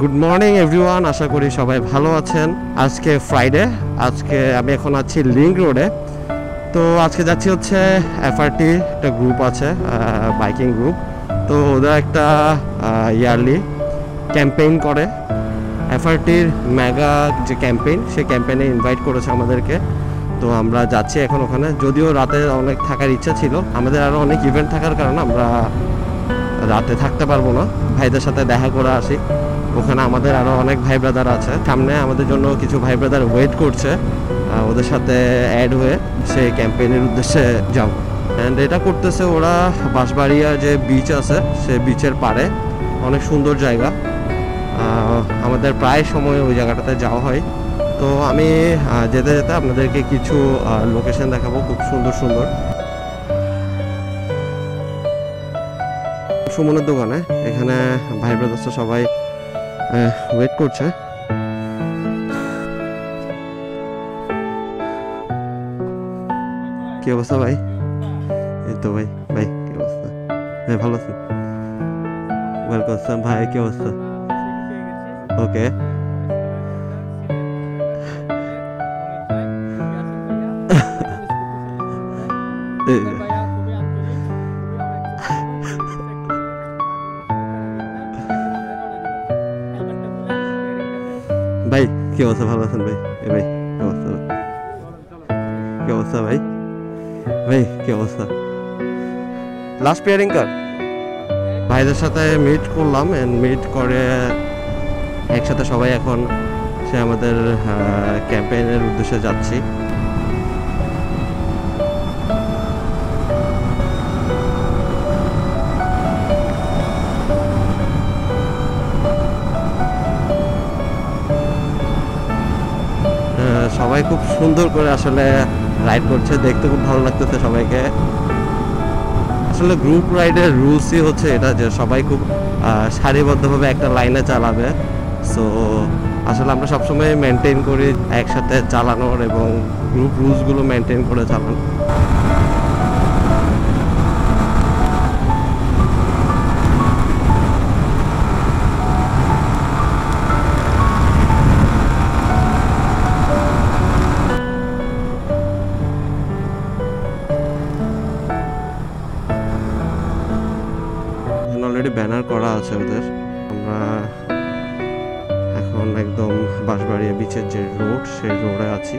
Good morning everyone, আশা করি সবাই ভালো আছেন। আজকে ফ্রাইডে, আজকে আমি এখন আছি লিংক রোডে। তো আজকে যাচ্ছি হচ্ছে এফআরটি একটা গ্রুপ আছে, বাইকিং গ্রুপ। তো ওদের একটা ইয়ারলি ক্যাম্পেইন করে, এফআরটির মেগা যে ক্যাম্পেইন, সেই ক্যাম্পেইনে ইনভাইট করেছে আমাদেরকে। তো আমরা যাচ্ছি এখন ওখানে। যদিও রাতে অনেক থাকার ইচ্ছা ছিল, আমাদের আরও অনেক ইভেন্ট থাকার কারণে আমরা রাতে থাকতে পারবো না। ভাইদের সাথে দেখা করে আসি। ওখানে আমাদের আরও অনেক ভাই ব্রাদার আছে, সামনে আমাদের জন্য কিছু ভাই ব্রাদার ওয়েট করছে। ওদের সাথে অ্যাড হয়ে সেই ক্যাম্পেইনের উদ্দেশ্যে যাব। অ্যান্ড এটা করতেছে ওরা বাঁশবাড়িয়া যে বিচ আছে, সে বিচের পাড়ে। অনেক সুন্দর জায়গা, আমাদের প্রায় সময় ওই জায়গাটাতে যাওয়া হয়। তো আমি যেতে যেতে আপনাদেরকে কিছু লোকেশন দেখাবো, খুব সুন্দর সুন্দর। সুমনের দোকানে এখানে ভাই ব্রাদার্সরা সবাই ওয়েট করছে। কি অবস্থা ভাই? এই তো ভাই, ভাই কি অবস্থা? হ্যাঁ ভালো আছেন? ওয়েলকাম আসসালাম ভাই, কি অবস্থা? ওকে, ভাই কি অবস্থা? ভালো আছেন ভাই? এ ভাই কি অবস্থা? কি অবস্থা ভাই? ভাই কি অবস্থা? লাস্ট পেয়ারিং কার ভাইদের সাথে মিট করলাম, এন্ড মিট করে একসাথে সবাই এখন সে আমাদের ক্যাম্পেইনের উদ্দেশ্যে যাচ্ছি। সবাই খুব সুন্দর করে আসলে রাইড করছে, দেখতে খুব ভালো লাগতেছে সবাইকে। আসলে গ্রুপ রাইডের রুলসই হচ্ছে এটা, যে সবাই খুব সারিবদ্ধভাবে একটা লাইনে চালাবে। সো আসলে আমরা সবসময় মেনটেন করি একসাথে চালানোর এবং গ্রুপ রুলসগুলো মেনটেন করে চালানো। অলরেডি ব্যানার করা আছে ওদের। আমরা এখন একদম বাঁশবাড়িয়া বিচের যে রোড, সেই রোডে আছি।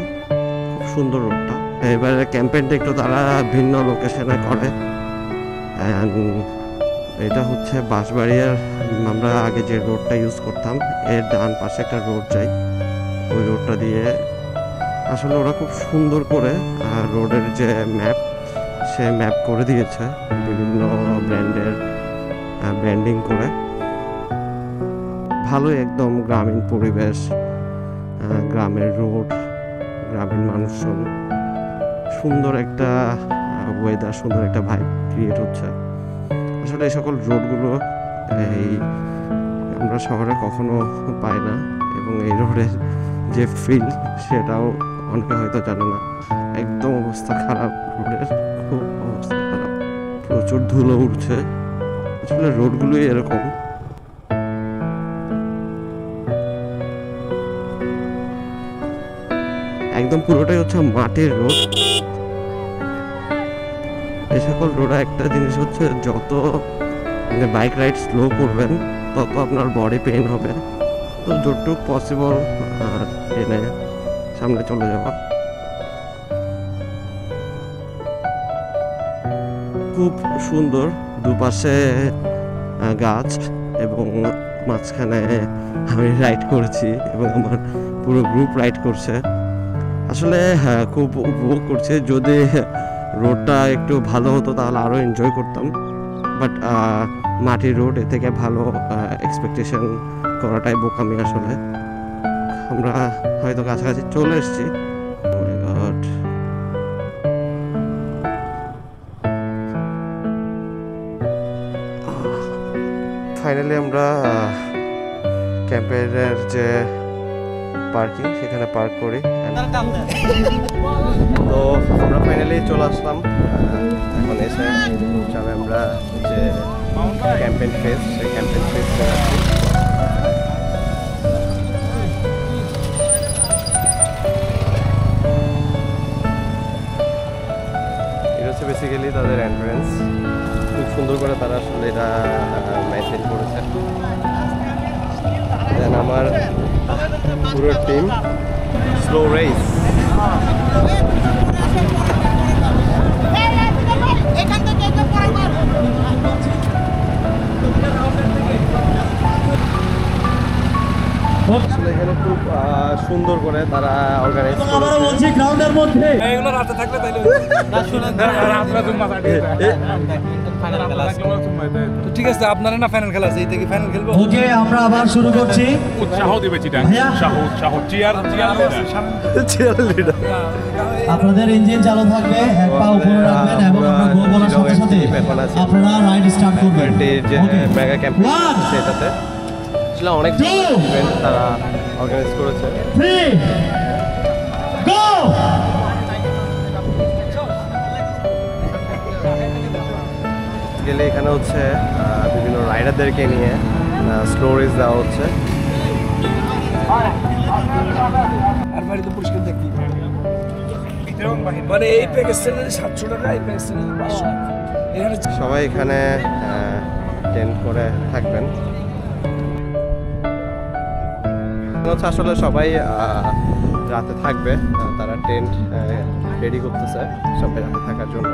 খুব সুন্দর রোডটা। এবারে ক্যাম্পেইনটা একটু তারা ভিন্ন লোকেশনে করে। এটা হচ্ছে বাঁশবাড়িয়ার, আমরা আগে যে রোডটা ইউজ করতাম এর ডান পাশে একটা রোড যাই, ওই রোডটা দিয়ে। আসলে ওরা খুব সুন্দর করে রোডের যে ম্যাপ, সে ম্যাপ করে দিয়েছে বিভিন্ন ব্র্যান্ডের ব্র্যান্ডিং করে। ভালো একদম গ্রামীণ পরিবেশ, গ্রামের রোড, গ্রামীণ মানুষজন, সুন্দর একটা ওয়েদার, সুন্দর একটা ভাইব ক্রিয়েট হচ্ছে। আসলে এই সকল রোডগুলো এই আমরা শহরে কখনো পাই না, এবং এই রোডের যে ফিল সেটাও অনেকে হয়তো জানে না। একদম অবস্থা খারাপ রোডের, খুব অবস্থা খারাপ, প্রচুর ধুলো উঠছে। আসলে রোডগুলোই এরকম। একদম পুরোটাই হচ্ছে মাটির রোড। এই সকল রোডে একটা জিনিস হচ্ছে, যত বাইক রাইড স্লো করবেন তত আপনার বডি পেইন হবে। তো যতটুকু পসিবল ট্রেনে সামনে চলে যাওয়া। খুব সুন্দর, দুপাশে গাছ, এবং মাঝখানে আমি রাইড করেছি এবং আমার পুরো গ্রুপ রাইড করছে। আসলে খুব উপভোগ করছে। যদি রোডটা একটু ভালো হতো তাহলে আরও এনজয় করতাম, বাট মাটির রোড, এ থেকে ভালো এক্সপেকটেশন করাটাই বোকামি। আসলে আমরা হয়তো কাছাকাছি চলে এসেছি। ফাইনালি আমরা ক্যাম্পের যে পার্কিং, সেখানে পার্ক করি। তো আমরা ফাইনালি চলে আসলাম। এখন এসে আমরা যে ক্যাম্পেইন ফেস, সেই ক্যাম্পেইন ফেস দেন আমার পুরো টিম স্লো রেস। আসলে এখানে খুব সুন্দর করে তারা অর্গানাইজ করেছে। গ্রাউন্ডের মধ্যে এগুলো রাতে থাকলে তাইলে তো ঠিক আছে, আপনারা না ফাইনাল খেলা আছে, এই থেকে ফাইনাল খেলবো। ওকে আমরা আবার শুরু করছি। উৎসাহ দিবে চিটাং, উৎসাহ চিয়ার লিডার আপনাদের ইঞ্জিন চালু থাকবে, এক পা উপরে রাখবেন এবং আমরা গোল বলার সাথে সাথে আপনারা রাইড স্টার্ট করবেন। যে মেগা ক্যাম্পেইন সেটাতে আসলে অনেক ইভেন্ট তারা অর্গানাইজ করেছে। 3 গো। গেলে এখানে হচ্ছে বিভিন্ন রাইডারদেরকে নিয়ে স্লো রেস দেওয়া হচ্ছে। আর বাড়িতে পুরস্কার দেখি মানে এই প্যাকেজ 700 টাকা, এই প্যাকেজ 500 এখানে সবাই এখানে টেন্ট করে থাকবেন। হচ্ছে আসলে সবাই রাতে থাকবে, তারা টেন্ট রেডি করতেছে সবাই রাতে থাকার জন্য।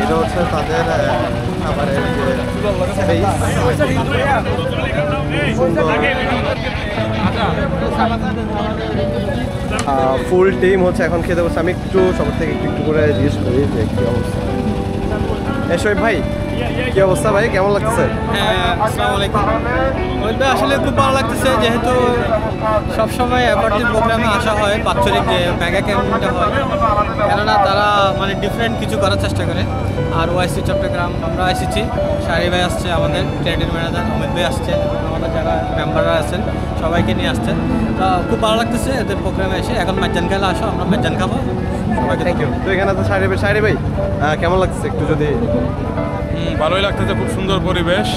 এটা হচ্ছে তাদের খাবারের ফুল টিম হচ্ছে এখন খেতে বসে। আমি একটু সবার থেকে একটু করে জিজ্ঞেস করি যে কি অবস্থা। শোয়েব ভাই, কি অবস্থা ভাই, কেমন লাগছে? আসসালামু আলাইকুম। আসলে খুব ভালো লাগতেছে, যেহেতু সবসময় অ্যাপার্টি প্রোগ্রামে আসা হয়, বাৎসরিক যে মেগা ক্যাম্পটা হয়, কেননা তারা মানে ডিফারেন্ট কিছু করার চেষ্টা করে। আর ওআইসি চট্টগ্রাম আমরা এসেছি, শাহরি ভাই আসছে, আমাদের ট্রেডের ম্যানেজার অমিত ভাই আসছে, আমাদের যারা মেম্বাররা আছেন সবাইকে নিয়ে আসছেন। তো খুব ভালো লাগতেছে এদের প্রোগ্রামে এসে। এখন মেজান খেলা আসো, আমরা মেজান খাবো। সবাইকে থ্যাংক ইউ। তো এখানে তো শাহরি ভাই কেমন লাগছে একটু যদি? ভালোই লাগতেছে, খুব সুন্দর পরিবেশ,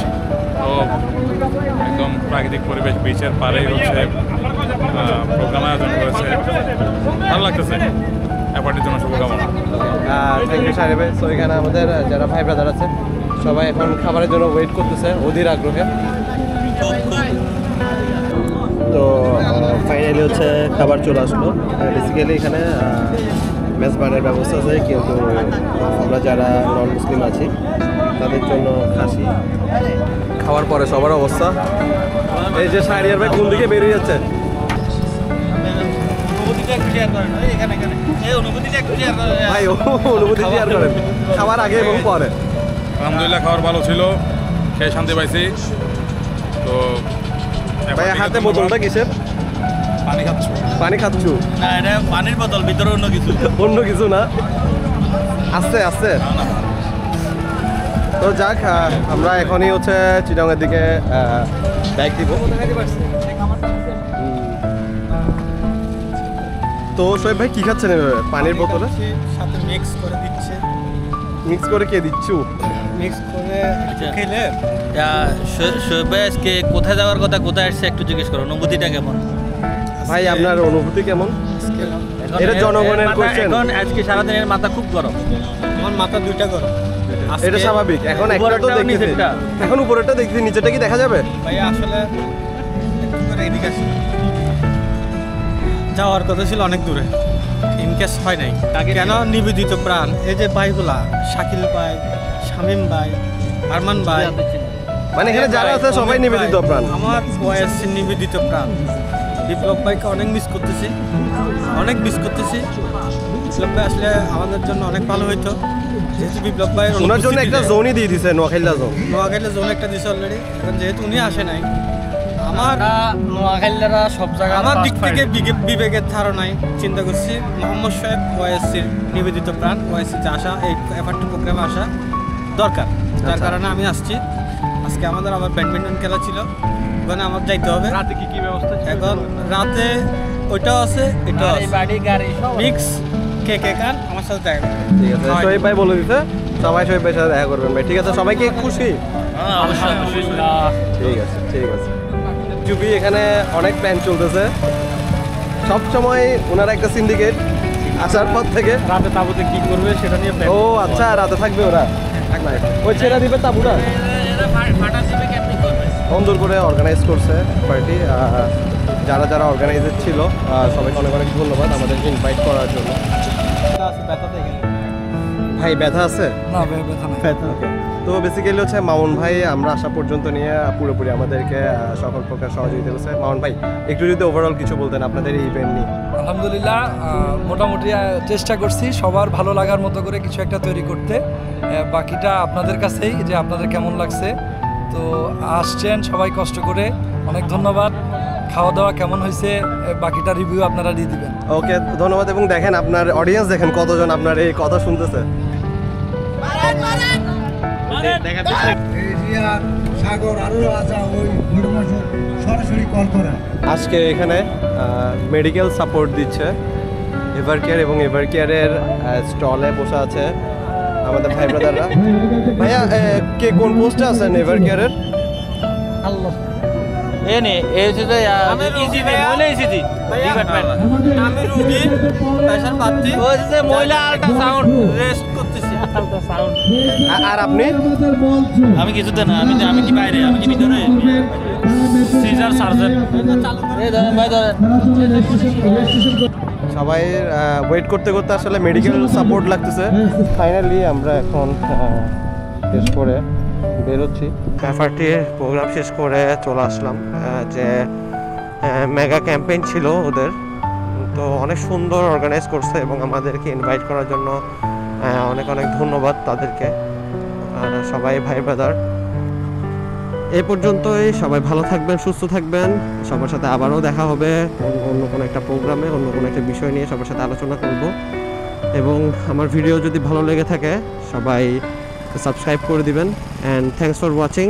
তো একদম প্রাকৃতিক পরিবেশ, বিচের পাড়েই হচ্ছে প্রোগ্রাম আয়োজন করেছে, ভালো লাগতেছে। অ্যাপার্টির জন্য শুভকামনা। থ্যাংক ইউ শাহরি ভাই। তো এখানে আমাদের যারা ভাই ব্রাদার আছে সবাই এখন খাবারের জন্য ওয়েট করতেছে অধীর আগ্রহে। তো ফাইনালি হচ্ছে খাবার চলে আসলো। বেসিক্যালি এখানে মেজবানের ব্যবস্থা আছে, কিন্তু আমরা যারা নন মুসলিম আছি তাদের জন্য খাসি। খাওয়ার পরে সবার অবস্থা এই যে শাহরিয়ার ভাই কোন দিকে বেরিয়ে যাচ্ছে। ভাই অনুভূতি শেয়ার করেন খাওয়ার আগে এবং পরে। আলহামদুলিল্লাহ খাবার ভালো ছিল, খেয়ে শান্তি পাইছি। তো ভাই হাতে বোতলটা কিসের? পানি খাচ্ছি। পানি খাচ্ছু? না, এটা পানির বোতল, ভিতরে অন্য কিছু। অন্য কিছু না, আস্তে আস্তে। তো যাক, আমরা এখনই হচ্ছে চিটাংয়ের দিকে ব্যাগ দিব। তো শোয়েব ভাই কি খাচ্ছেন এভাবে পানির বোতলে? সাথে মিক্স করে দিচ্ছে। মিক্স করে কে দিচ্ছু? মিক্স করে খেলে শোয়েব আজকে কোথায় যাওয়ার কথা, কোথায় আসছে একটু জিজ্ঞেস করো, অনুভূতিটা কেমন? ভাই আপনার অনুভূতি কেমন? এটা জনগণের কোশ্চেন। এখন আজকে সারাদিনের মাথা খুব গরম, আমার মাথা দুইটা গরম। এটা স্বাভাবিক। এখন একটা তো দেখতেছি, এখন উপরেরটা দেখতেছি, নিচেটা কি দেখা যাবে? ভাই আসলে একটু করে এদিকে আসি, যাওয়ার কথা ছিল অনেক দূরে, ইনকেস হয় নাই। কেন নিবেদিত প্রাণ এই যে ভাইগুলা, শাকিল ভাই, শামীম ভাই, আরমান ভাই, মানে এখানে যারা আছে সবাই নিবেদিত প্রাণ। আমার বয়স নিবেদিত প্রাণ। বিপ্লব ভাইকে অনেক মিস করতেছি, অনেক মিস করতেছি। বিপ্লব ভাই আসলে আমাদের জন্য অনেক ভালো হইতো, যেহেতু বিপ্লব ভাই ওনার জন্য একটা জোনই দিয়ে দিছে, নোয়াখালীলা জোন। নোয়াখালীর জোন একটা দিছে অলরেডি, এখন যেহেতু উনি আসে নাই, আমার নোয়াখালীরা সব জায়গায় আমার দিক থেকে বিবেকের ধারণায় চিন্তা করছি মোহাম্মদ সাহেব ওয়াইএসসির নিবেদিত প্রাণ, ওয়াইএসসিতে আসা, এই এফআরটি প্রোগ্রামে আসা দরকার, যার কারণে আমি আসছি। আজকে আমাদের আবার ব্যাডমিন্টন খেলা ছিল, ওখানে আমার যাইতে হবে। রাতে কি কি ব্যবস্থা? এখন রাতে ওইটাও আছে, এটাও মিক্স কে কার আমার সাথে দেখা করবে। ঠিক আছে, শোয়েব ভাই বলে দিতে সবাই শোয়েব ভাইয়ের সাথে দেখা করবেন ভাই। ঠিক আছে, সবাইকে খুশি? ঠিক আছে, ঠিক আছে। জুবি এখানে অনেক প্ল্যান চলতেছে, সব সময় ওনার একটা সিন্ডিকেট আসার পর থেকে। রাতে তাবুতে কি করবে সেটা নিয়ে ও আচ্ছা, রাতে থাকবে ওরা, ওই ছেড়ে দিবে তাবুটা। সুন্দর করে অর্গানাইজ করছে পার্টি। যারা যারা অর্গানাইজার ছিল সবাইকে অনেক অনেক ধন্যবাদ আমাদেরকে ইনভাইট করার জন্য। ভাই ব্যথা আছে? না ভাই ব্যথা নাই। Okay. তো বেসিক্যালি হচ্ছে মামুন ভাই আমরা আসা পর্যন্ত নিয়ে পুরোপুরি আমাদেরকে সকল প্রকার সহযোগিতা করেছে। মামুন ভাই একটু যদি ওভারঅল কিছু বলতেন আপনাদের এই ইভেন্ট নিয়ে। আলহামদুলিল্লাহ মোটামুটি চেষ্টা করছি সবার ভালো লাগার মতো করে কিছু একটা তৈরি করতে। বাকিটা আপনাদের কাছেই যে আপনাদের কেমন লাগছে। তো আসছেন সবাই কষ্ট করে, অনেক ধন্যবাদ। খাওয়া দাওয়া কেমন হয়েছে বাকিটা রিভিউ আপনারা দিয়ে দিবেন। ওকে ধন্যবাদ। এবং দেখেন আপনার অডিয়েন্স দেখেন কতজন আপনার এই কথা শুনতেছে। সাগর আরো আছে ওই সরাসরি কল করে। আজকে এখানে মেডিকেল সাপোর্ট দিচ্ছে এভার কেয়ার, এবং এভার কেয়ারের স্টলে বসে আছে আমাদের ভাই ব্রাদাররা। ভাইয়া কে কোন পোস্টে আছেন এভার কেয়ারের? আমি রুগী পেশেন্ট পাচ্ছি মহিলা আল্ট্রাসাউন্ড রেস্ট করতেছি। আর আপনি? আমি কিছুতে না, আমি কি বাইরে, আমি কি ভিতরে সিজার সার্জন। সবাই ওয়েট করতে করতে আসলে মেডিকেল সাপোর্ট লাগতেছে। ফাইনালি আমরা এখন শেষ করে বেরোচ্ছি। এফআরটির প্রোগ্রাম শেষ করে চলে আসলাম। যে মেগা ক্যাম্পেইন ছিল ওদের, তো অনেক সুন্দর অর্গানাইজ করছে এবং আমাদেরকে ইনভাইট করার জন্য অনেক অনেক ধন্যবাদ তাদেরকে, সবাই ভাই ব্রাদার। এই পর্যন্তই, সবাই ভালো থাকবেন, সুস্থ থাকবেন। সবার সাথে আবারও দেখা হবে অন্য কোনো একটা প্রোগ্রামে, অন্য কোনো একটা বিষয় নিয়ে সবার সাথে আলোচনা করব। এবং আমার ভিডিও যদি ভালো লেগে থাকে সবাই সাবস্ক্রাইব করে দিবেন। And thanks for watching.